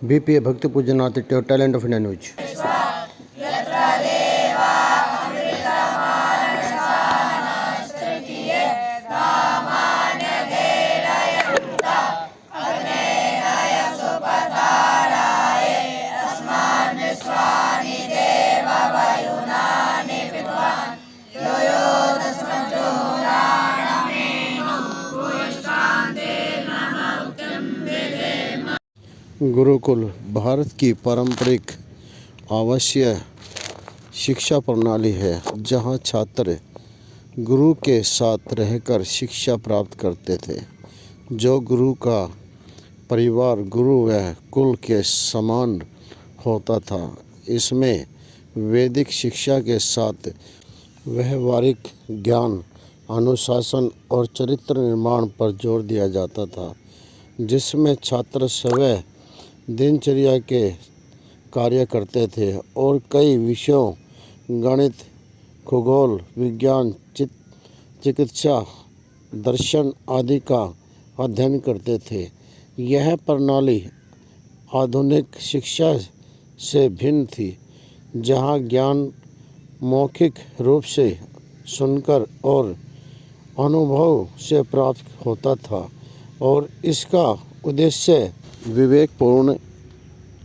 BPA Bhakti Pujanati Talent of India News. Gurukul Bharat की पारंपरिक आवासीय शिक्षा प्रणाली है जहां छात्र गुरु के साथ रहकर शिक्षा प्राप्त करते थे। जो गुरु का परिवार गुरु व कुल के समान होता था। इसमें वैदिक शिक्षा के साथ व्यवहारिक ज्ञान, अनुशासन और चरित्र निर्माण पर जोर दिया जाता था, जिसमें छात्र स्वयं दिनचर्या के कार्य करते थे और कई विषयों गणित, खगोल विज्ञान, चिकित्सा, दर्शन आदि का अध्ययन करते थे। यह प्रणाली आधुनिक शिक्षा से भिन्न थी, जहाँ ज्ञान मौखिक रूप से सुनकर और अनुभव से प्राप्त होता था और इसका उद्देश्य विवेकपूर्ण,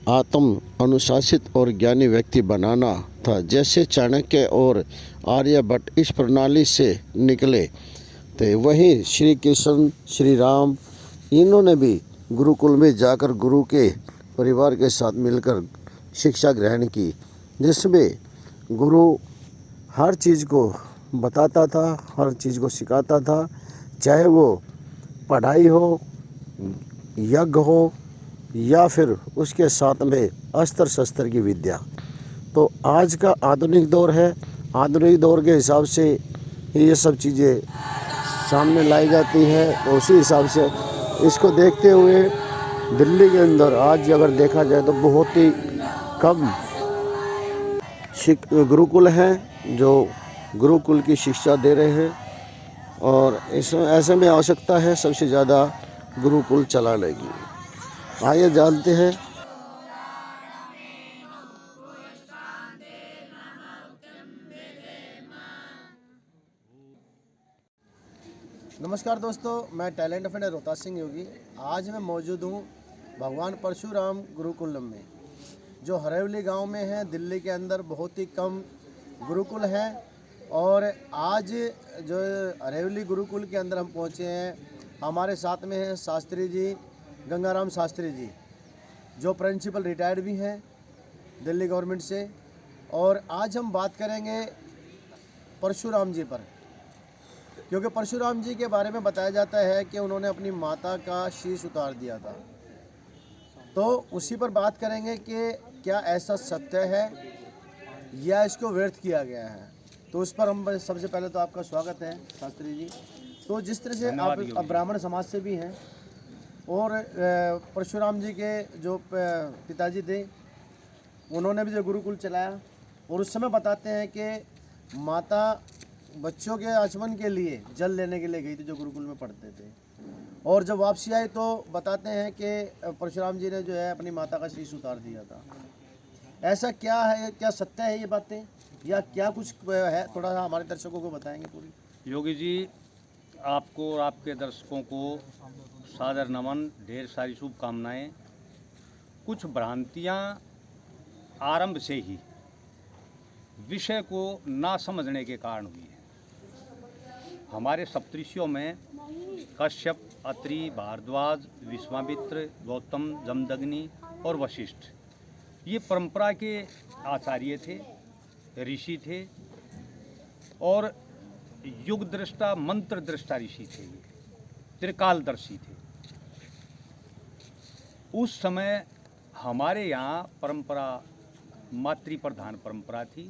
आत्म अनुशासित और ज्ञानी व्यक्ति बनाना था। जैसे चाणक्य और आर्यभट्ट इस प्रणाली से निकले थे, वहीं श्री कृष्ण, श्री राम, इन्होंने भी गुरुकुल में जाकर गुरु के परिवार के साथ मिलकर शिक्षा ग्रहण की, जिसमें गुरु हर चीज़ को बताता था, हर चीज़ को सिखाता था, चाहे वो पढ़ाई हो, यज्ञ हो या फिर उसके साथ में अस्त्र शस्त्र की विद्या। तो आज का आधुनिक दौर है, आधुनिक दौर के हिसाब से ये सब चीज़ें सामने लाई जाती हैं। तो उसी हिसाब से इसको देखते हुए दिल्ली के अंदर आज अगर देखा जाए तो बहुत ही कम गुरुकुल हैं जो गुरुकुल की शिक्षा दे रहे हैं और ऐसे में आवश्यकता है सबसे ज़्यादा गुरुकुल चलाने की। आइए जानते हैं। नमस्कार दोस्तों, मैं talent of India Rohtas Singh Yogi. आज मैं मौजूद हूँ भगवान परशुराम गुरुकुलम में, जो हरेवली गांव में है। दिल्ली के अंदर बहुत ही कम गुरुकुल हैं और आज जो हरेवली गुरुकुल के अंदर हम पहुँचे हैं, हमारे साथ में हैं शास्त्री जी, गंगाराम शास्त्री जी, जो प्रिंसिपल रिटायर्ड भी हैं दिल्ली गवर्नमेंट से। और आज हम बात करेंगे परशुराम जी पर, क्योंकि परशुराम जी के बारे में बताया जाता है कि उन्होंने अपनी माता का शीश उतार दिया था। तो उसी पर बात करेंगे कि क्या ऐसा सत्य है या इसको व्यर्थ किया गया है। तो उस पर हम सबसे पहले तो आपका स्वागत है शास्त्री जी। तो जिस तरह से आप ब्राह्मण समाज से भी हैं और परशुराम जी के जो पिताजी थे, उन्होंने भी जो गुरुकुल चलाया, और उस समय बताते हैं कि माता बच्चों के आचमन के लिए जल लेने के लिए गई थी, जो गुरुकुल में पढ़ते थे। और जब वापसी आई तो बताते हैं कि परशुराम जी ने जो है अपनी माता का शीश उतार दिया था। ऐसा क्या है, क्या सत्य है ये बातें, या क्या कुछ है, थोड़ा सा हमारे दर्शकों को बताएंगे पूरी। योगी जी, आपको और आपके दर्शकों को सादर नमन, ढेर सारी शुभकामनाएं। कुछ भ्रांतियां आरंभ से ही विषय को ना समझने के कारण हुई है। हमारे सप्तऋषियों में कश्यप, अत्रि, भारद्वाज, विश्वामित्र, गौतम, जमदग्नि और वशिष्ठ, ये परंपरा के आचार्य थे, ऋषि थे और युग दृष्टा, मंत्र दृष्टा ऋषि थे, ये त्रिकालदर्शी थे। उस समय हमारे यहाँ परंपरा मातृ प्रधान परंपरा थी।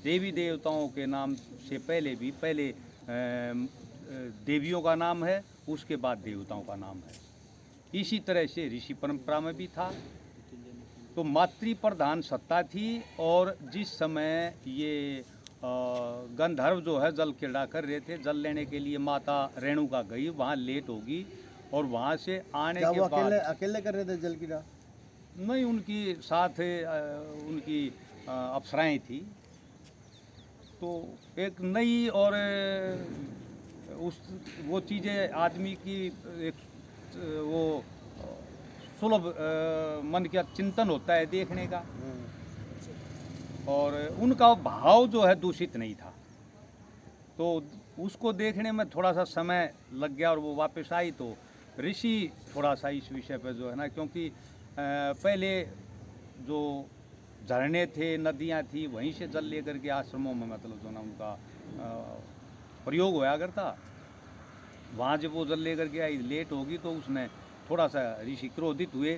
देवी देवताओं के नाम से पहले देवियों का नाम है, उसके बाद देवताओं का नाम है। इसी तरह से ऋषि परंपरा में भी था। तो मातृ प्रधान सत्ता थी और जिस समय ये गंधर्व जो है जल क्रीड़ा कर रहे थे, जल लेने के लिए माता रेणुका गई, वहाँ लेट होगी और वहाँ से आने के बाद अकेले कर रहे थे जल क्रीड़ा? नहीं, उनकी साथ उनकी अप्सराएं थी, तो एक नई और उस वो चीज़ें आदमी की एक वो सुलभ मन का चिंतन होता है देखने का, और उनका भाव जो है दूषित नहीं था, तो उसको देखने में थोड़ा सा समय लग गया और वो वापस आई। तो ऋषि थोड़ा सा इस विषय पर जो है ना, क्योंकि पहले जो झरने थे, नदियाँ थी, वहीं से जल लेकर के आश्रमों में मतलब जो ना उनका प्रयोग होया करता। वहाँ जब वो जल लेकर के आई, लेट होगी तो उसने थोड़ा सा ऋषि क्रोधित हुए,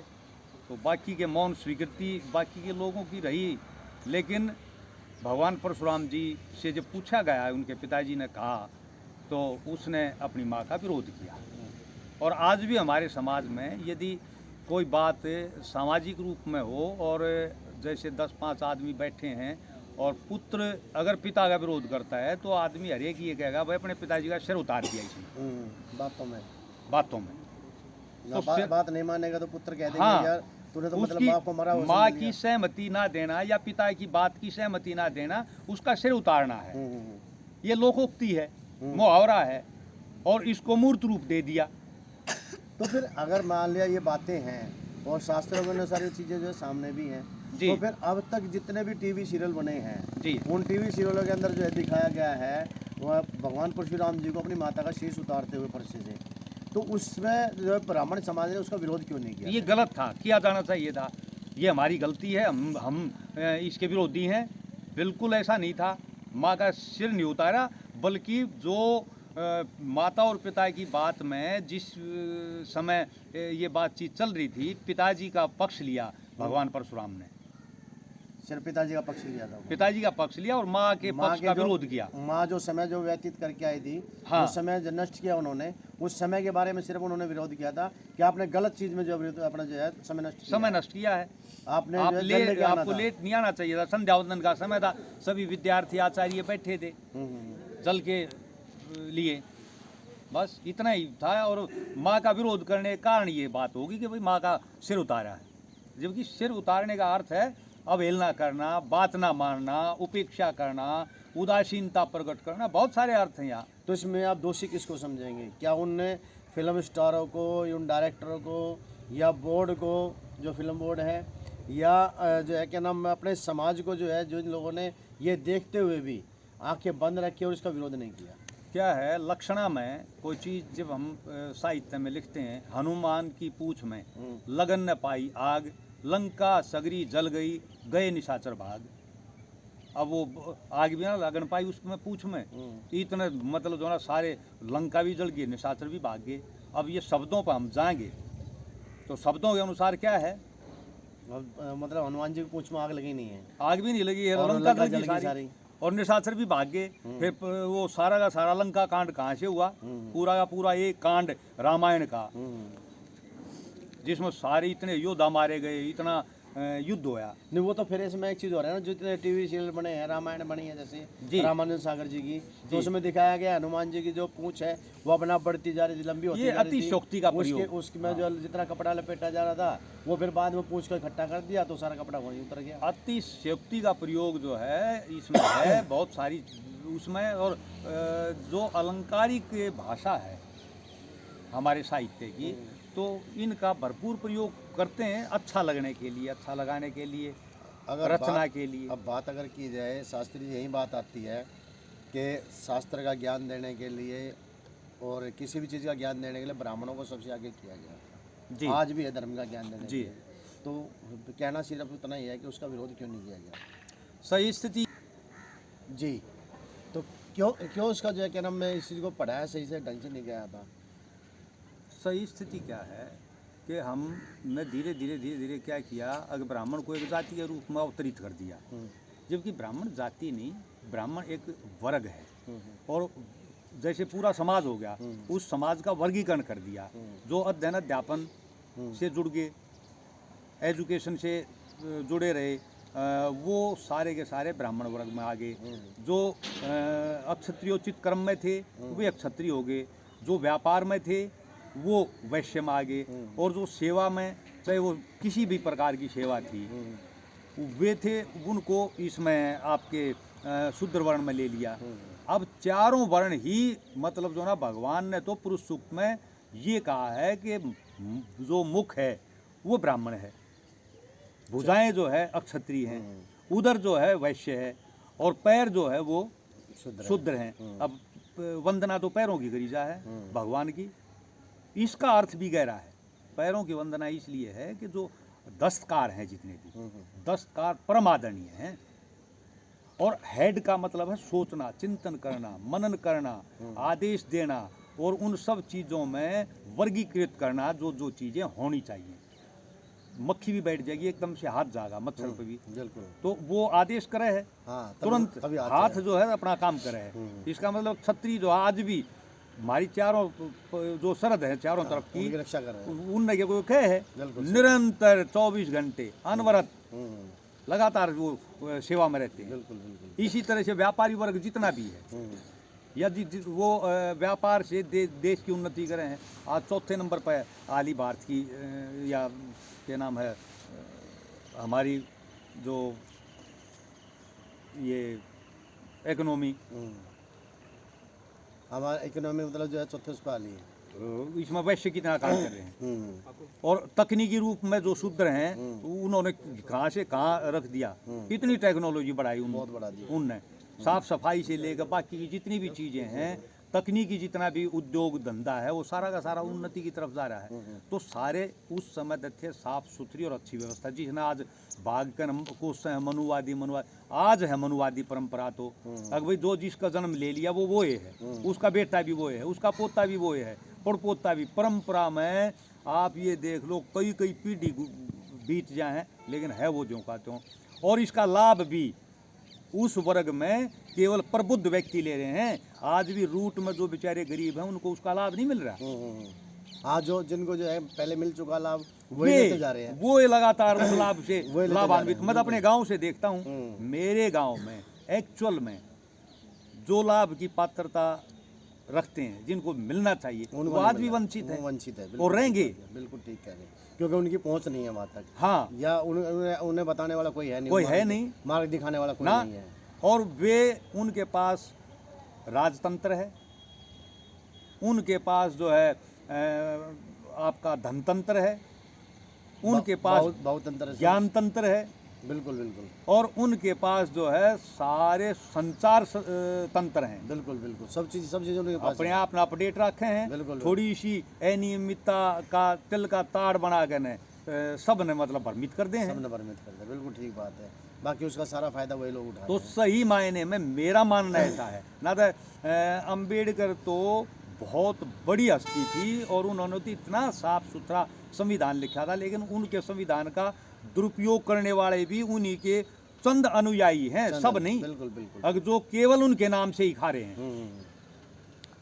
तो बाकी के मौन स्वीकृति बाकी के लोगों की रही, लेकिन भगवान परशुराम जी से जब पूछा गया, उनके पिताजी ने कहा, तो उसने अपनी माँ का विरोध किया। और आज भी हमारे समाज में यदि कोई बात सामाजिक रूप में हो और जैसे 10-5 आदमी बैठे हैं और पुत्र अगर पिता का विरोध करता है, तो आदमी हर एक ये कहेगा भाई अपने पिताजी का सिर उतार दिया इसने। बातों में ना बात नहीं मानेगा तो पुत्र कह देंगे हाँ, यार तूने तो मतलब उसकी बाप को मरा हुआ माँ समझ की लिया। सहमति ना देना या पिता की बात की सहमति ना देना, उसका सिर उतारना है। ये लोकोक्ति है, मुहावरा है, और इसको मूर्त रूप दे दिया। तो फिर अगर मान लिया ये बातें हैं और शास्त्रों के अनुसार ये चीज़ें जो है सामने भी हैं, जी। तो फिर अब तक जितने भी टीवी सीरियल बने हैं जी। उन टीवी सीरियलों के अंदर जो है दिखाया गया है वह भगवान परशुराम जी को अपनी माता का शीश उतारते हुए फरसे से, तो उसमें जो है ब्राह्मण समाज ने उसका विरोध क्यों नहीं किया? ये गलत था, किया जाना चाहिए था। ये हमारी गलती है, हम इसके विरोधी हैं। बिल्कुल ऐसा नहीं था, माँ का सिर नहीं उतारा, बल्कि जो माता और पिता की बात में जिस समय ये बातचीत चल रही थी, पिताजी का पक्ष लिया भगवान परशुराम ने। सिर्फ पिताजी का पक्ष लिया था वो। पिताजी का पक्ष लिया और माँ के पक्ष का विरोध किया। माँ जो समय जो व्यतीत करके आई थी, हाँ। जो समय जो नष्ट किया उन्होंने, उस समय के बारे में सिर्फ उन्होंने विरोध किया था कि आपने गलत चीज में जो अपना जो है समय नष्ट किया है। आपने आप जो है जल लेके आना आपको था। लेट नहीं आना चाहिए था, संध्या वंदन का समय था, सभी विद्यार्थी आचार्य बैठे थे जल के लिए, बस इतना ही था। और माँ का विरोध करने के कारण ये बात होगी कि भाई माँ का सिर उतारा है, जबकि सिर उतारने का अर्थ है अवहेलना करना, बात ना मानना, उपेक्षा करना, उदासीनता प्रकट करना, बहुत सारे अर्थ हैं यहाँ। तो इसमें आप दोषी किसको समझेंगे? क्या उनने फिल्म स्टारों को, उन डायरेक्टरों को, या बोर्ड को, जो फिल्म बोर्ड है, या जो है क्या नाम अपने समाज को जो है, जो इन लोगों ने ये देखते हुए भी आंखें बंद रखी और इसका विरोध नहीं किया? क्या है, लक्षणा में कोई चीज़ जब हम साहित्य में लिखते हैं, हनुमान की पूछ में लगन न पाई आग, लंका सगरी जल गई, गए निशाचर भाग। अब वो आग भी ना लगन पाई उसमें पूछ में, इतने मतलब जो ना सारे लंका भी जल गई, निशाचर भी भाग गए। अब ये शब्दों पर हम जाएंगे तो शब्दों के अनुसार क्या है, मतलब हनुमान जी की पूछ में आग लगी नहीं है, आग भी नहीं लगी है, और लंका लंका जल जल गई गई सारी, और निशाचर भी भाग गए। फिर वो सारा का सारा लंका कांड कहाँ से हुआ? पूरा का पूरा एक कांड रामायण का, जिसमें सारे इतने योद्धा मारे गए, इतना युद्ध होया। नहीं वो तो फिर इसमें एक चीज़ हो रहा है ना, जो इतने टीवी सीरियल बने हैं, रामायण बनी है जैसे रामानंद सागर जी की, तो उसमें दिखाया गया हनुमान जी की जो पूंछ है वो अपना बढ़ती जा रही थी, लंबी होती जा रही थी। अतिशयोक्ति का प्रयोग, उसमें जो जितना कपड़ा लपेटा जा रहा था वो फिर बाद में पूंछ को इकट्ठा कर दिया तो सारा कपड़ा वहीं उतर गया। अतिशयोक्ति का प्रयोग जो है इसमें है बहुत सारी उसमें, और जो अलंकारिक भाषा है हमारे साहित्य की, तो इनका भरपूर प्रयोग करते हैं अच्छा लगने के लिए, अच्छा लगाने के लिए, अगर रचना के लिए। अब बात अगर की जाए, शास्त्री यही बात आती है कि शास्त्र का ज्ञान देने के लिए और किसी भी चीज़ का ज्ञान देने के लिए ब्राह्मणों को सबसे आगे किया गया जी। आज भी है धर्म का ज्ञान देने जी। तो कहना सिर्फ उतना ही है कि उसका विरोध क्यों नहीं किया गया? सही स्थिति जी, तो क्यों उसका जो है क्या नाम मैं इस चीज़ को पढ़ाया सही से ढंग से नहीं गया था? सही स्थिति क्या है कि हमने धीरे धीरे क्या किया, अगर ब्राह्मण को एक जाति के रूप में अवतरित कर दिया, जबकि ब्राह्मण जाति नहीं, ब्राह्मण एक वर्ग है, और जैसे पूरा समाज हो गया, उस समाज का वर्गीकरण कर दिया। जो अध्ययन अध्यापन से जुड़ गए, एजुकेशन से जुड़े रहे, वो सारे के सारे ब्राह्मण वर्ग में आ गए। जो अक्षत्रियोचित कर्म में थे वे अक्षत्रिय हो गए, जो व्यापार में थे वो वैश्य में आ गए, और जो सेवा में चाहे वो किसी भी प्रकार की सेवा थी, वे थे, उनको इसमें आपके शूद्र वर्ण में ले लिया। अब चारों वर्ण ही मतलब जो ना, भगवान ने तो पुरुष सूक्त में ये कहा है कि जो मुख है वो ब्राह्मण है, भुजाएं जो है अक्षत्रिय हैं, उदर जो है वैश्य है, और पैर जो है वो शूद्र हैं। अब वंदना तो पैरों की गरीजा है भगवान की। इसका अर्थ भी गहरा है। पैरों की वंदना इसलिए है कि जो दस्तकार हैं, जितने भी दस्तकार परम आदरणीय हैं। और हेड का मतलब है सोचना, चिंतन करना, मनन करना, आदेश देना, और उन सब चीज़ों में वर्गीकृत करना जो जो चीज़ें होनी चाहिए। मक्खी भी बैठ जाएगी एकदम से, हाथ जागा मच्छर पे भी, बिल्कुल, तो वो आदेश करे है, तुरंत हाथ जो है अपना काम करे है। इसका मतलब क्षत्रिय जो आज भी हमारी चारों जो सरहद है चारों तरफ की उनकी रक्षा कर रहे हैं। उनने के कोई कहे है, निरंतर 24 घंटे अनवरत लगातार वो सेवा में रहते हैं। बिल्कुल बिल्कुल। इसी तरह से व्यापारी वर्ग जितना भी है, यदि वो व्यापार से देश की उन्नति करें हैं। आज चौथे नंबर पर आली भारत की या क्या नाम है, हमारी जो ये इकोनॉमी, हमारा इकोनॉमी मतलब जो है चौथे उस पर आली है। इसमें वैश्य कितना काम कर रहे हैं। और तकनीकी रूप में जो शूद्र हैं, उन्होंने कहाँ से कहाँ रख दिया, कितनी टेक्नोलॉजी बढ़ाई बहुत बढ़ा दी उनने। साफ सफाई से लेकर बाकी की जितनी भी चीज़ें हैं, तकनीकी जितना भी उद्योग धंधा है, वो सारा का सारा उन्नति की तरफ जा रहा है। तो सारे उस समय थे साफ सुथरी और अच्छी व्यवस्था, जिसने आज भाग कर कोस है मनुवादी आज है मनुवादी परंपरा। तो अगर भाई जो जिसका जन्म ले लिया वो है, उसका बेटा भी वो है, उसका पोता भी वो है, पड़पोता भी। परंपरा में आप ये देख लो कई कई पीढ़ी बीत जाए हैं, लेकिन है वो ज्यों का त्यों। और इसका लाभ भी उस वर्ग में केवल प्रबुद्ध व्यक्ति ले रहे हैं। आज भी रूट में जो बेचारे गरीब हैं, उनको उसका लाभ नहीं मिल रहा। हाँ, जो जिनको जो है पहले मिल चुका लाभ वही लेते जा रहे हैं, वो लगातार उस लाभ से लाभान्वित। मैं अपने गांव से देखता हूँ, मेरे गांव में एक्चुअल में जो लाभ की पात्रता रखते हैं, जिनको मिलना चाहिए, वो आज भी वंचित है और रहेंगे। बिल्कुल ठीक कह रहे हैं, क्योंकि उनकी पहुंच नहीं है वहाँ तक। हाँ, या उन्हें बताने वाला कोई है नहीं, मार्ग दिखाने वाला कोई नहीं है। और वे उनके पास राजतंत्र है, उनके पास जो है आपका धनतंत्र है, उनके पास ज्ञान तंत्र है, बिल्कुल बिल्कुल, और उनके पास जो है सारे संचार तंत्र हैं। बिल्कुल बिल्कुल, सब चीज़ उनके पास अपने आप में अपडेट रखे हैं। थोड़ी सी अनियमितता का तिल का ताड़ बना के ने सब ने मतलब भ्रमित कर दे हैं, बिल्कुल ठीक बात है। बाकी उसका सारा फायदा वही लोग उठाते तो सही मायने में मेरा मानना ऐसा है ना। तो अम्बेडकर तो बहुत बड़ी हस्ती थी, और उन्होंने तो इतना साफ सुथरा संविधान लिखा था, लेकिन उनके संविधान का दुरुपयोग करने वाले भी उन्हीं के चंद अनुयायी हैं, सब नहीं। बिल्कुल बिल्कुल, अगर जो केवल उनके नाम से ही खा रहे हैं।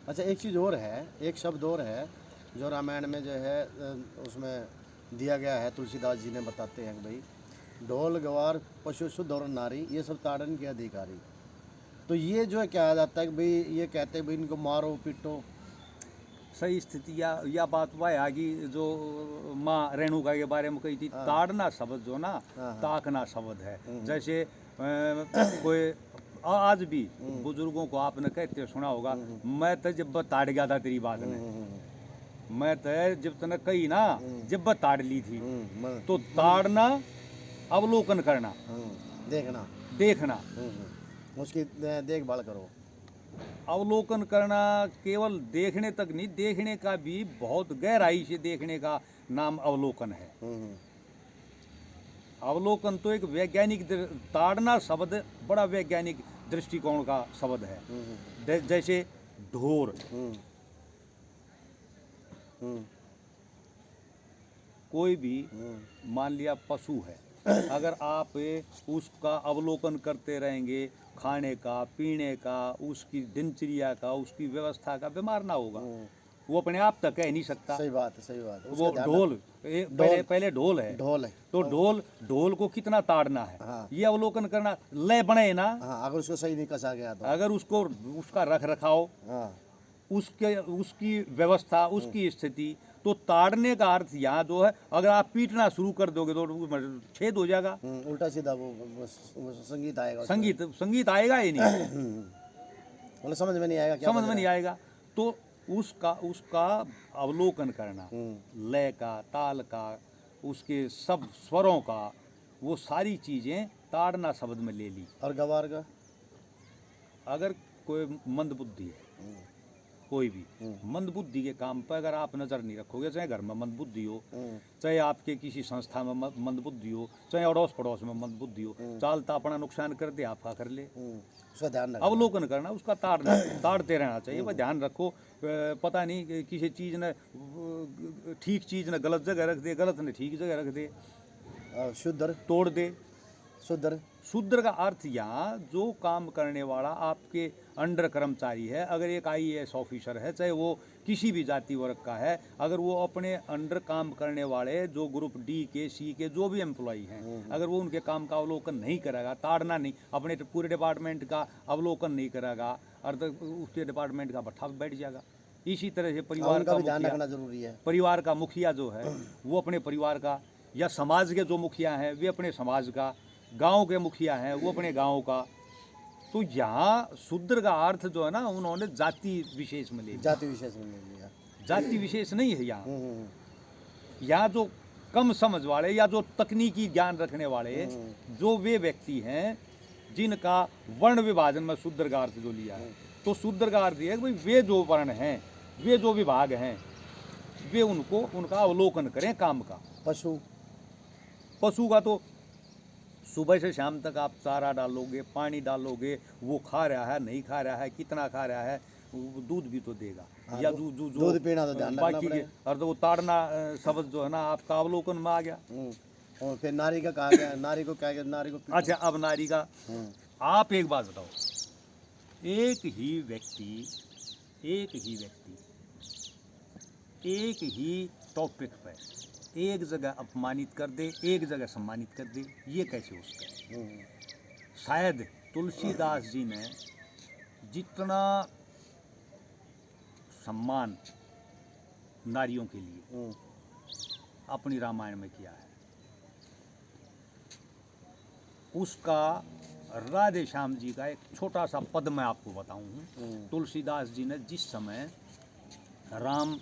अच्छा, एक चीज़ और है, एक शब्द और है जो रामायण में जो है उसमें दिया गया है। तुलसीदास जी ने बताते हैं कि भाई ढोल गवार पशु शुद्ध और नारी, ये सब ताड़न के अधिकारी। तो ये जो है क्या जाता है कि भाई ये कहते हैं भाई इनको मारो पीटो। सही स्थिति या बात वह आगी जो माँ रेणुका के बारे में कही थी, ताड़ना शब्द जो ना ताकना शब्द है। जैसे कोई आज भी बुजुर्गों को आपने कहते सुना होगा, मैं तो जब ताड़ गया था तेरी बात में, मैं तो जब तने कही ना जब ताड़ ली थी। तो ताड़ना अवलोकन करना, देखना उसकी देखभाल करो। अवलोकन करना केवल देखने तक नहीं, देखने का भी बहुत गहराई से देखने का नाम अवलोकन है। अवलोकन तो एक वैज्ञानिक, ताड़ना शब्द बड़ा वैज्ञानिक दृष्टिकोण का शब्द है। जैसे ढोर, कोई भी मान लिया पशु है, अगर आप उसका अवलोकन करते रहेंगे, खाने का, पीने का, उसकी दिनचर्या का, उसकी व्यवस्था का, बीमार ना होगा। वो अपने आप तक कह नहीं सकता। सही बात है, सही बात है। वो ढोल पहले ढोल है, तो ढोल को कितना ताड़ना है। हाँ। ये अवलोकन करना, लय बने ना। हाँ, अगर उसको सही नहीं कसा गया तो, अगर उसको उसका रख रखाव, उसकी व्यवस्था, उसकी स्थिति, तो ताड़ने का अर्थ यहाँ जो है, अगर आप पीटना शुरू कर दोगे तो छेद हो जाएगा, उल्टा सीधा वो संगीत आएगा उसमें। संगीत आएगा ही नहीं, मतलब समझ में नहीं आएगा क्या समझ बज में नहीं रहा आएगा। तो उसका अवलोकन करना, है। लय का, ताल का, उसके सब स्वरों का, वो सारी चीजें ताड़ना शब्द में ले ली। और गवार का अगर कोई मंद बुद्धि है, कोई भी मंद बुद्धि के काम पर अगर आप नजर नहीं रखोगे, चाहे घर में मंद बुद्धि हो, चाहे आपके किसी संस्था में मंद बुद्धि हो, चाहे अड़ोस पड़ोस में मंद बुद्धि हो, चालता अपना नुकसान कर दे, आपका कर ले, उसका ध्यान रखना। अवलोकन करना, उसका ताड़ते रहना चाहिए। वह ध्यान रखो, पता नहीं कि किसी चीज़ ने ठीक चीज़ ने गलत जगह रख दे, गलत ने ठीक जगह रख दे, शुद्र तोड़ दे। शुद्र शूद्र का अर्थ यहाँ जो काम करने वाला आपके अंडर कर्मचारी है, अगर एक IAS ऑफिसर है, चाहे वो किसी भी जाति वर्ग का है, अगर वो अपने अंडर काम करने वाले जो ग्रुप D के, C के जो भी एम्प्लॉई हैं, अगर वो उनके काम का अवलोकन नहीं करेगा, ताड़ना नहीं, अपने पूरे डिपार्टमेंट का अवलोकन नहीं करेगा, अर्थ उसके डिपार्टमेंट का भट्ठा बैठ जाएगा। इसी तरह से परिवार उनका का भी ध्यान मुखिया, रखना जरूरी है। परिवार का मुखिया जो है वो अपने परिवार का, या समाज के जो मुखिया हैं वे अपने समाज का, गांव के मुखिया हैं वो अपने गांव का। तो यहाँ शूद्र का अर्थ जो है ना, उन्होंने जाति विशेष में ले लिया। जाति विशेष में ले लिया। जाति विशेष नहीं है यहाँ। यहाँ जो कम समझ वाले या जो तकनीकी ज्ञान रखने वाले, जो वे व्यक्ति हैं जिनका वर्ण विभाजन में शूद्र का अर्थ जो लिया है, तो शूद्र का अर्थ ये है कि भाई वे जो वर्ण हैं, वे जो विभाग हैं, वे उनको उनका अवलोकन करें काम का। पशु का तो सुबह से शाम तक आप चारा डालोगे, पानी डालोगे, वो खा रहा है नहीं खा रहा है, कितना खा रहा है, वो दूध भी तो देगा। हाँ, या दूध पीना तो ध्यान रखना पड़ेगा। और तो वो ताड़ना शब्द जो है ना आपका अवलोकन में आ गया। और फिर नारी का कहा गया, नारी को क्या, नारी को अच्छा, अब नारी का आप एक बात बताओ, एक ही व्यक्ति एक ही टॉपिक पर एक जगह अपमानित कर दे, एक जगह सम्मानित कर दे, ये कैसे हो सकता है? शायद तुलसीदास जी ने जितना सम्मान नारियों के लिए अपनी रामायण में किया है, उसका राधे श्याम जी का एक छोटा सा पद मैं आपको बताऊं। तुलसीदास जी ने जिस समय राम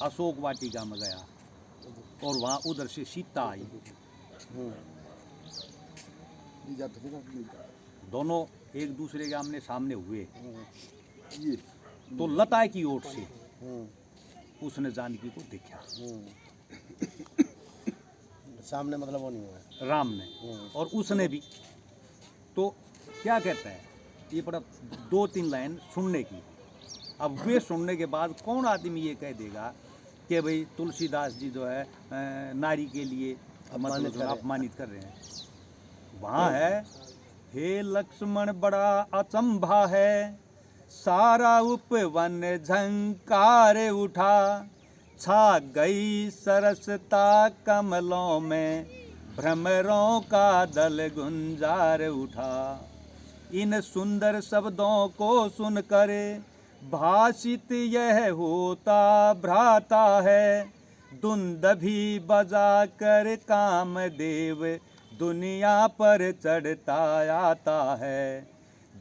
अशोक वाटिका में गया और वहाँ उधर से सीता आई, दोनों एक दूसरे के आमने सामने हुए, तो लता की ओर से उसने जानकी को देखा, सामने मतलब वो नहीं हुआ राम ने, और उसने भी। तो क्या कहता है, ये पड़ा 2-3 लाइन सुनने की। अब वे सुनने के बाद कौन आदमी ये कह देगा कि भाई तुलसीदास जी जो है नारी के लिए मतलब अपमानित कर रहे हैं। वहाँ है, हे लक्ष्मण बड़ा अचंभा है, सारा उपवन झंकार उठा, छा गई सरसता कमलों में, भ्रमरों का दल गुंजार उठा। इन सुंदर शब्दों को सुन कर भाषित यह होता भ्राता है, दुंदभी बजा कर कामदेव दुनिया पर चढ़ता आता है।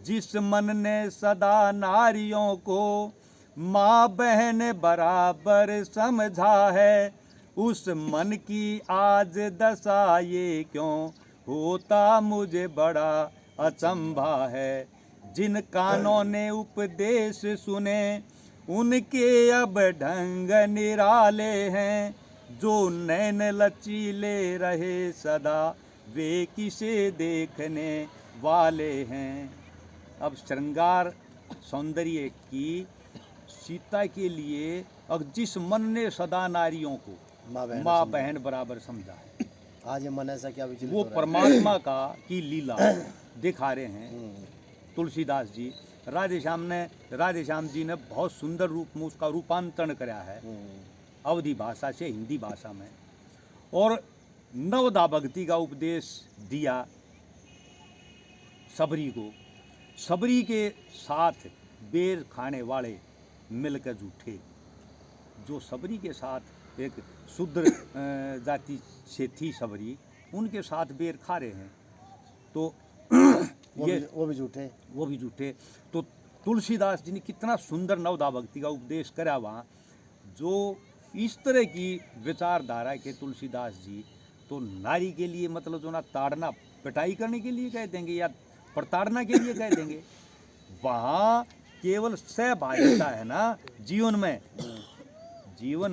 जिस मन ने सदा नारियों को माँ बहन बराबर समझा है, उस मन की आज दशा ये क्यों होता मुझे बड़ा अचंभा है। जिन कानों ने उपदेश सुने उनके अब ढंग निराले हैं, जो नैन लचीले रहे सदा वे किसे देखने वाले हैं। अब श्रृंगार सौंदर्य की सीता के लिए, अब जिस मन ने सदा नारियों को माँ बहन बराबर समझा है, आज ये मन ऐसा क्या विचलित वो हो रहा है? परमात्मा का की लीला दिखा रहे हैं तुलसीदास जी। राधे श्याम जी ने बहुत सुंदर रूप में उसका रूपांतरण कराया है अवधी भाषा से हिंदी भाषा में, और नवदा भक्ति का उपदेश दिया सबरी को। सबरी के साथ बेर खाने वाले मिलकर जूठे, जो सबरी के साथ एक शूद्र जाति से थी सबरी, उनके साथ बेर खा रहे हैं। तो वो भी झूठे। तो तुलसीदास जी ने कितना सुंदर नवदा भक्ति का उपदेश करा वहाँ। जो इस तरह की विचारधारा के तुलसीदास जी, तो नारी के लिए मतलब जो ना ताड़ना पिटाई करने के लिए कह देंगे या प्रताड़ना के लिए कह देंगे। वहाँ केवल सहभागिता है ना जीवन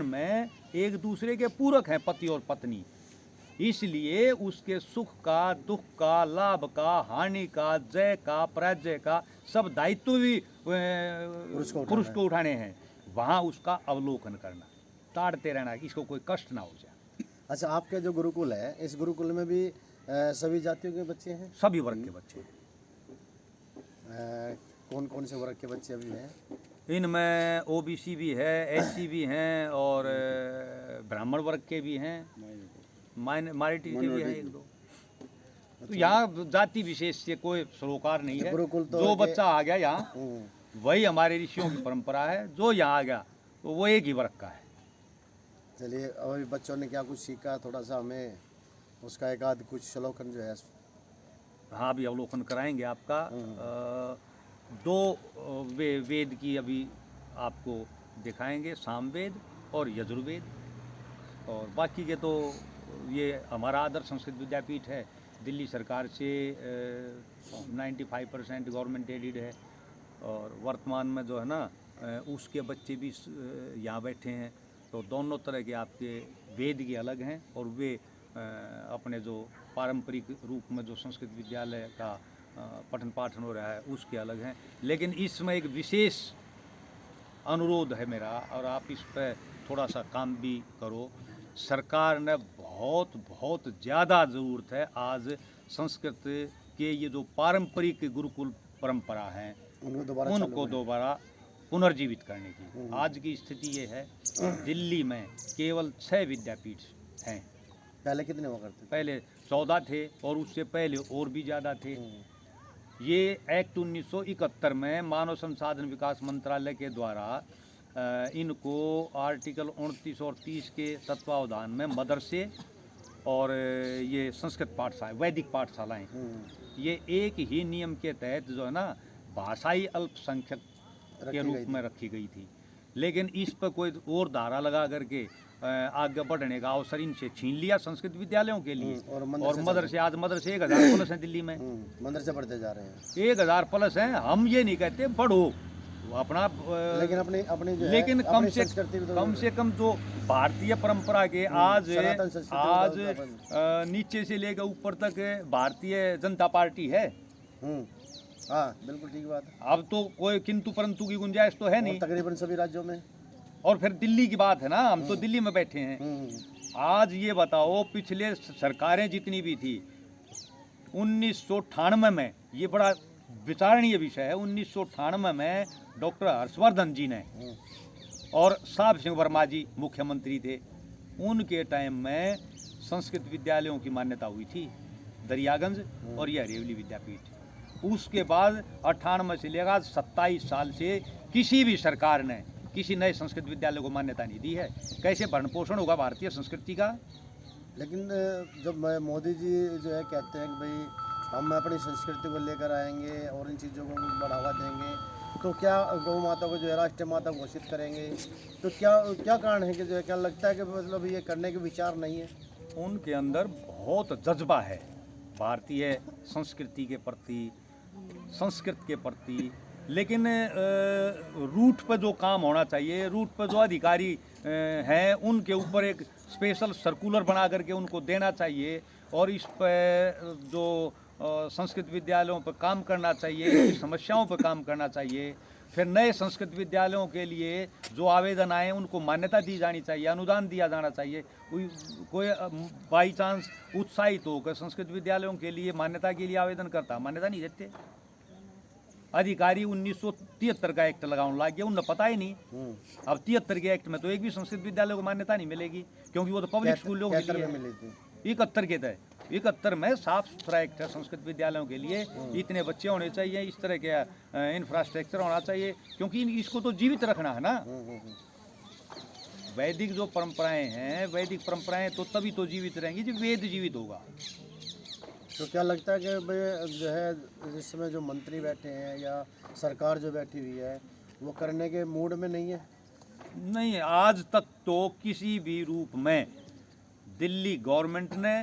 में एक दूसरे के पूरक हैं पति और पत्नी। इसलिए उसके सुख का, दुख का, लाभ का, हानि का, जय का, पराजय का सब दायित्व भी पुरुष को उठाने हैं। वहाँ उसका अवलोकन करना, ताड़ते रहना, इसको कोई कष्ट ना हो जाए। अच्छा, आपके जो गुरुकुल है, इस गुरुकुल में भी सभी जातियों के बच्चे हैं? सभी वर्ग के बच्चे हैं। कौन कौन से वर्ग के बच्चे अभी हैं? इनमें ओबीसी भी है, एससी भी हैं और ब्राह्मण वर्ग के भी हैं, माइनॉरिटी के भी हैं एक दो। तो यहाँ जाति विशेष से कोई सरोकार नहीं है। जो बच्चा आ गया यहाँ, वही हमारे ऋषियों की परंपरा है। जो यहाँ आ गया तो वो एक ही वर्ग का है। चलिए, अभी बच्चों ने क्या कुछ सीखा, थोड़ा सा हमें उसका एक आध कुछ श्लोकन जो है। हाँ, अभी अवलोकन कराएंगे आपका। दो वेद की अभी आपको दिखाएंगे, सामवेद और यजुर्वेद। और बाकी के तो ये हमारा आदर्श संस्कृत विद्यापीठ है, दिल्ली सरकार से 95% गवर्नमेंट एडेड है। और वर्तमान में जो है ना, उसके बच्चे भी यहाँ बैठे हैं। तो दोनों तरह के आपके वेद के अलग हैं और वे अपने जो पारंपरिक रूप में जो संस्कृत विद्यालय का पठन पाठन हो रहा है उसके अलग हैं। लेकिन इसमें एक विशेष अनुरोध है मेरा, और आप इस पर थोड़ा सा काम भी करो। सरकार ने बहुत ज़्यादा ज़रूरत है आज संस्कृत के ये जो पारंपरिक गुरुकुल परंपरा हैं उनको दोबारा पुनर्जीवित करने की। आज की स्थिति ये है, दिल्ली में केवल 6 विद्यापीठ हैं। पहले कितने हुआ करते थे? पहले 14 थे और उससे पहले और भी ज़्यादा थे। ये एक्ट 1971 में मानव संसाधन विकास मंत्रालय के द्वारा इनको आर्टिकल 29 और 30 के तत्वावधान में मदरसे और ये संस्कृत पाठशाला, वैदिक पाठशालाएँ, ये एक ही नियम के तहत जो है ना भाषाई अल्पसंख्यक के रूप में रखी गई थी। लेकिन इस पर कोई और धारा लगा करके आगे बढ़ने का अवसर इनसे छीन लिया संस्कृत विद्यालयों के लिए। और मदरसे, आज मदरसे 1000 प्लस हैं दिल्ली में। मदरसे बढ़ते जा रहे हैं, 1000 प्लस हैं। हम ये नहीं कहते बढ़ो अपना, लेकिन अपने लेकिन कम से कम जो भारतीय परंपरा के आज नीचे से लेकर ऊपर तक भारतीय जनता पार्टी है। हाँ, बिल्कुल ठीक बात है। अब तो कोई किंतु परंतु की गुंजाइश तो है नहीं, तकरीबन सभी राज्यों में। और फिर दिल्ली की बात है ना, हम तो दिल्ली में बैठे हैं। आज ये बताओ, पिछले सरकारें जितनी भी थी 1998 में, ये बड़ा विचारणीय विषय है, 1998 में डॉक्टर हर्षवर्धन जी ने और साहब सिंह वर्मा जी मुख्यमंत्री थे, उनके टाइम में संस्कृत विद्यालयों की मान्यता हुई थी, दरियागंज और ये हरियावली विद्यापीठ। उसके बाद 98 से लेकर 27 साल से किसी भी सरकार ने किसी नए संस्कृत विद्यालय को मान्यता नहीं दी है। कैसे भरण पोषण होगा भारतीय संस्कृति का? लेकिन जब मोदी जी जो है कहते हैं कि भाई हम अपनी संस्कृति को लेकर आएंगे और इन चीज़ों को बढ़ावा देंगे, तो क्या गौ माता को जो है राष्ट्रीय माता घोषित करेंगे, तो क्या कारण है कि जो है, क्या लगता है कि मतलब ये करने के विचार नहीं है? उनके अंदर बहुत जज्बा है भारतीय संस्कृति के प्रति, संस्कृत के प्रति। लेकिन रूट पर जो काम होना चाहिए, रूट पर जो अधिकारी हैं उनके ऊपर एक स्पेशल सर्कुलर बना करके उनको देना चाहिए और इस पर जो संस्कृत विद्यालयों पर काम करना चाहिए, इनकी समस्याओं पर काम करना चाहिए। फिर नए संस्कृत विद्यालयों के लिए जो आवेदन आए उनको मान्यता दी जानी चाहिए, अनुदान दिया जाना चाहिए। कोई बाई चांस उत्साहित होकर संस्कृत विद्यालयों के लिए मान्यता के लिए आवेदन करता, मान्यता नहीं देते। अधिकारी 1973 का एक्ट लगाने लग गया, उन्हें पता ही नहीं। अब 73 के एक्ट में तो एक भी संस्कृत विद्यालय को मान्यता नहीं मिलेगी, क्योंकि वो तो पब्लिक स्कूलों के लिए है। 71 के तहत, 71 में साफ सुथरा एक्ट है संस्कृत विद्यालयों के लिए। इतने बच्चे होने चाहिए, इस तरह के इंफ्रास्ट्रक्चर होना चाहिए, क्योंकि इसको तो जीवित रखना है ना। वैदिक जो परंपराएं हैं, वैदिक परंपराएं तो तभी तो जीवित रहेंगी जब वेद जीवित होगा। तो क्या लगता है कि भाई जो है इस समय जो मंत्री बैठे हैं या सरकार जो बैठी हुई है वो करने के मूड में नहीं है? नहीं, आज तक तो किसी भी रूप में दिल्ली गवर्नमेंट ने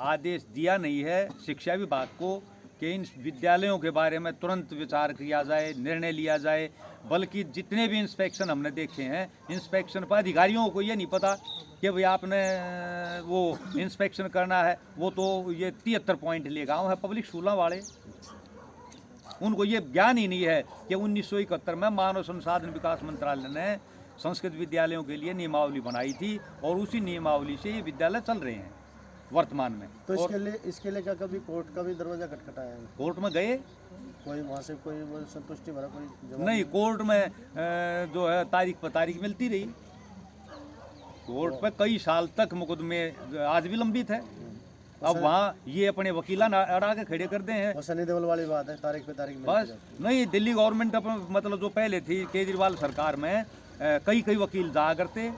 आदेश दिया नहीं है शिक्षा विभाग को कि इन विद्यालयों के बारे में तुरंत विचार किया जाए, निर्णय लिया जाए। बल्कि जितने भी इंस्पेक्शन हमने देखे हैं, इंस्पेक्शन पर अधिकारियों को ये नहीं पता कि भाई आपने वो इंस्पेक्शन करना है, वो तो ये 73 पॉइंट ले गाँव है पब्लिक स्कूलों वाले, उनको ये ज्ञान ही नहीं है कि 1971 में मानव संसाधन विकास मंत्रालय ने संस्कृत विद्यालयों के लिए नियमावली बनाई थी और उसी नियमावली से ये विद्यालय चल रहे हैं वर्तमान में। तो और इसके लिए क्या कभी कोर्ट का भी दरवाजा खटखटाया है? कोर्ट में गए? कोई वहाँ से कोई वो संतुष्टि भरा कोई जवाब नहीं, कोर्ट में जो है तारीख पर तारीख मिलती रही। कोर्ट पे कई साल तक मुकदमे आज भी लंबित है। अब वहाँ ये अपने वकीला अड़ा के खड़े कर दे हैं। और सनी देओल वाली बात है, तारीख पे तारीख मिलती बस रहती है। नहीं, दिल्ली गवर्नमेंट अपना मतलब जो पहले थी केजरीवाल सरकार में कई कई वकील जाया करते।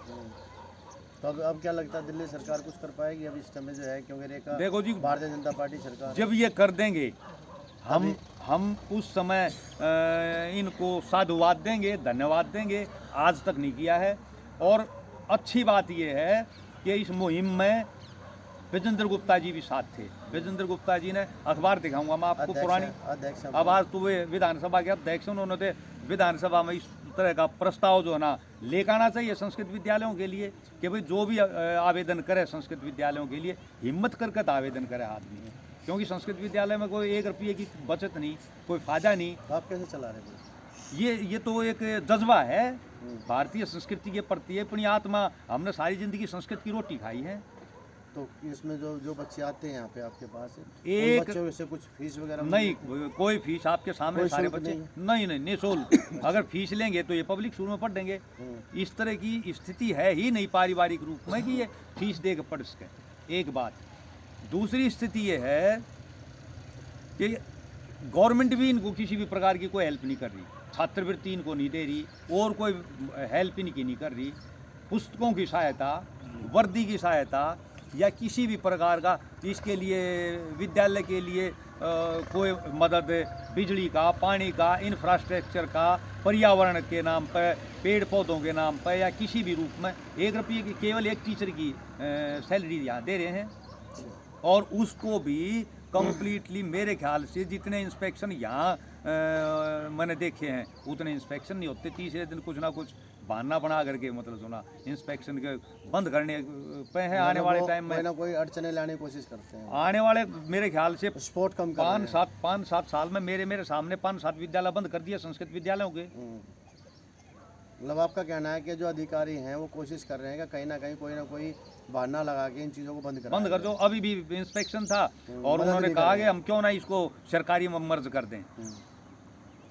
तो अब क्या लगता है दिल्ली सरकार कुछ कर पाएगी अब इस समय जो है, क्योंकि रेखा देखो जी, भारतीय जनता पार्टी सरकार जब ये कर देंगे हम उस समय इनको साधुवाद देंगे, धन्यवाद देंगे। आज तक नहीं किया है। और अच्छी बात ये है कि इस मुहिम में विजेंद्र गुप्ता जी भी साथ थे। विजेंद्र गुप्ता जी ने अखबार दिखाऊंगा मैं आपको पुरानी, अध्यक्ष अब आज तो वे विधानसभा के अध्यक्ष, उन्होंने विधानसभा में इस तरह का प्रस्ताव जो है ना लेकर आना चाहिए संस्कृत विद्यालयों के लिए कि भाई जो भी आवेदन करे संस्कृत विद्यालयों के लिए हिम्मत करके आवेदन करे आदमी, क्योंकि संस्कृत विद्यालय में कोई 1 रुपये की बचत नहीं, कोई फायदा नहीं। तो आप कैसे चला रहे हैं? ये तो एक जज्बा है भारतीय संस्कृति के प्रति, अपनी आत्मा। हमने सारी जिंदगी संस्कृत की रोटी खाई है। तो इसमें जो बच्चे आते हैं यहाँ पे आपके पास एक उन बच्चों से कुछ फीस वगैरह नहीं, कोई फीस आपके सामने कोई सारे शुल्क बच्चे नहीं? नहीं निःशुल्क। अगर फीस लेंगे तो ये पब्लिक स्कूल में पढ़ देंगे। इस तरह की स्थिति है ही नहीं पारिवारिक रूप में कि ये फीस दे के पढ़ सके। एक बात। दूसरी स्थिति ये है कि गवर्नमेंट भी इनको किसी भी प्रकार की कोई हेल्प नहीं कर रही, छात्रवृत्ति इनको नहीं दे रही और कोई हेल्प इनकी नहीं कर रही। पुस्तकों की सहायता, वर्दी की सहायता या किसी भी प्रकार का इसके लिए विद्यालय के लिए कोई मदद, बिजली का, पानी का, इंफ्रास्ट्रक्चर का, पर्यावरण के नाम पर, पेड़ पौधों के नाम पर या किसी भी रूप में 1 रुपये की केवल एक टीचर की सैलरी यहाँ दे रहे हैं। और उसको भी कम्प्लीटली मेरे ख्याल से जितने इंस्पेक्शन यहाँ मैंने देखे हैं उतने इंस्पेक्शन नहीं होते। तीसरे दिन कुछ ना कुछ बहाना बना करके मतलब सुना इंस्पेक्शन के बंद करने पे है। आने वाले टाइम में कोई ना कोई अड़चने लाने की कोशिश करते हैं। आने वाले मेरे ख्याल से स्पोर्ट कम कर रहे हैं। 5-7 साल में मेरे सामने 5-7 विद्यालय बंद कर दिए संस्कृत विद्यालयों के। मतलब आपका कहना है कि जो अधिकारी हैं वो कोशिश कर रहे हैं कि कहीं ना कहीं कोई ना कोई बहाना लगा के इन चीज़ों को बंद कर दो। अभी भी इंस्पेक्शन था और उन्होंने कहा कि हम क्यों ना इसको सरकारी में मर्ज कर दें।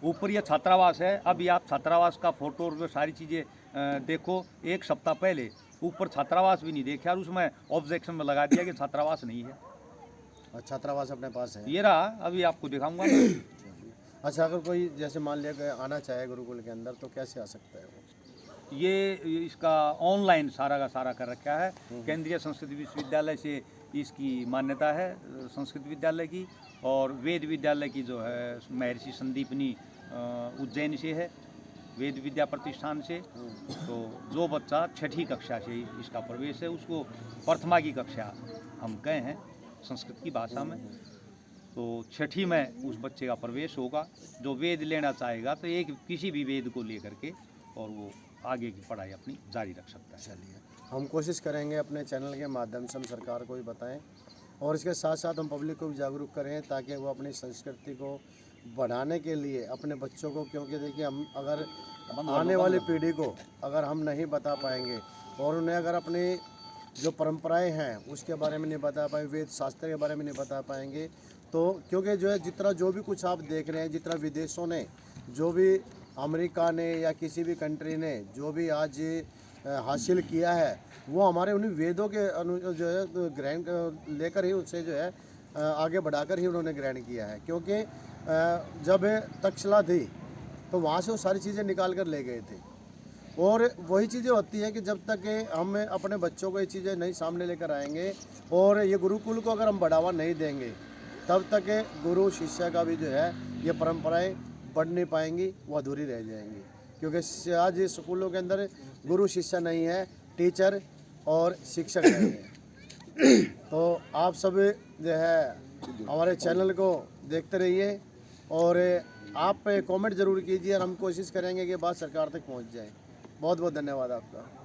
ऊपर ये छात्रावास है। अभी आप छात्रावास का फोटो और सारी चीज़ें देखो। 1 सप्ताह पहले ऊपर छात्रावास भी नहीं देखा और उसमें ऑब्जेक्शन में लगा दिया कि छात्रावास नहीं है। और छात्रावास अपने पास है, ये रहा, अभी आपको दिखाऊंगा। अच्छा, अगर कोई जैसे मान लिया कि आना चाहे गुरुकुल के अंदर तो कैसे आ सकता है वो? ये इसका ऑनलाइन सारा का सारा कर रखा है। केंद्रीय संस्कृत विश्वविद्यालय से इसकी मान्यता है संस्कृत विद्यालय की, और वेद विद्यालय की जो है महर्षि संदीपनी उज्जैन से है, वेद विद्या प्रतिष्ठान से। तो जो बच्चा 6ठी कक्षा से इसका प्रवेश है उसको प्रथमा की कक्षा हम कहे हैं संस्कृत की भाषा में। तो 6ठी में उस बच्चे का प्रवेश होगा जो वेद लेना चाहेगा, तो एक किसी भी वेद को लेकर के और वो आगे की पढ़ाई अपनी जारी रख सकता है। चलिए, हम कोशिश करेंगे अपने चैनल के माध्यम से हम सरकार को भी बताएं और इसके साथ साथ हम पब्लिक को भी जागरूक करें ताकि वो अपनी संस्कृति को बढ़ाने के लिए अपने बच्चों को, क्योंकि देखिए हम अगर आने वाली पीढ़ी को अगर हम नहीं बता पाएंगे और उन्हें अगर अपनी जो परंपराएं हैं उसके बारे में नहीं बता पाएंगे, वेद शास्त्र के बारे में नहीं बता पाएंगे, तो क्योंकि जो है जितना जो भी कुछ आप देख रहे हैं, जितना विदेशों ने, जो भी अमेरिका ने या किसी भी कंट्री ने जो भी आज हासिल किया है वो हमारे उन्हीं वेदों के जो है ग्रहण लेकर ही उससे जो है आगे बढ़ाकर ही उन्होंने ग्रहण किया है। क्योंकि जब तक्षशिला थी तो वहाँ से वो सारी चीज़ें निकाल कर ले गए थे। और वही चीज़ें होती हैं कि जब तक हम अपने बच्चों को ये चीज़ें नहीं सामने लेकर आएंगे और ये गुरुकुल को अगर हम बढ़ावा नहीं देंगे, तब तक गुरु शिष्य का भी जो है ये परंपराएं बढ़ नहीं पाएंगी, वो अधूरी रह जाएंगी। क्योंकि आज स्कूलों के अंदर गुरु शिष्य नहीं है, टीचर और शिक्षक नहीं है। तो आप सब जो है हमारे चैनल को देखते रहिए और आप कमेंट ज़रूर कीजिए और हम कोशिश करेंगे कि बात सरकार तक पहुंच जाए। बहुत बहुत धन्यवाद आपका।